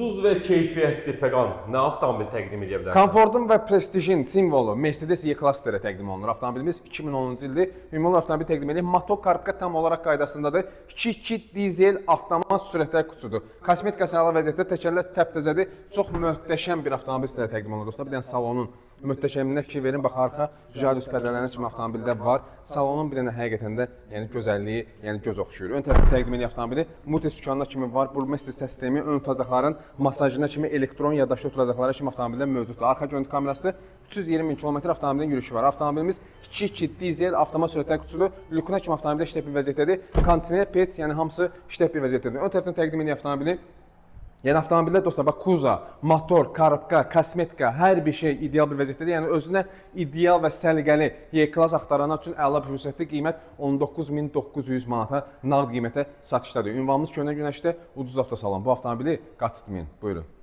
Ucuz və keyfiyyətli Ferrari nə avtomobil təqdim edə bilər? Komfortun və prestijin simvolu Mercedes E-Clusterə təqdim olunur. Avtomobilimiz 2010-cu ildir. Ümumi avtomobil təqdim edir. Motor korbka tam olaraq qaydasındadır. 2.2 dizel avtomat sürətlər kutusudur. Kosmetikası əla vəziyyətdə, təkərlər təptəzədir. Çox möhtəşəm bir avtomobil sizlərə təqdim olunur dostlar. Bir dənə salonun möhtəşəmliyinə fikir verin. Bax, arxa jalüz pərdələrinə kimi avtomobildə var. Salonun bir dənə həqiqətən də gözəlliyi, göz oxşuyur. Ön tərəfdə təqdim edən avtomobili multi sükanlar kimi var. Burmester sistemi, ön oturacaqların masajına kimi, elektron yaddaşlı oturacaqlara kimi avtomobildə mövcuddur. Arxa görüntü kamerası 320 min kilometr avtomobilin yürüyüşü var. Avtomobilimiz 2.2 dizel avtomat sürətlər kutusudur. Lükuna kimi avtomobildə işlək bir vəziyyətdədir. Kontiner, pets, hamısı işlək bir vəziyyətdədir. Ön tərəfdən təqdim edən avtomobili avtomobildə dostlar, bax, kuza, motor, korbka, kosmetika, hər bir şey ideal bir vəziyyətdədir. Özünə ideal və səliqəli E-Class axtaranlar üçün əla bir fürsətli qiymət 19.900 manata nağd qiymətə satışdadır. Ünvanımız Köhnə Günəşdə Ucuz Avtosalon. Bu avtomobili qaçırtmayın. Buyurun.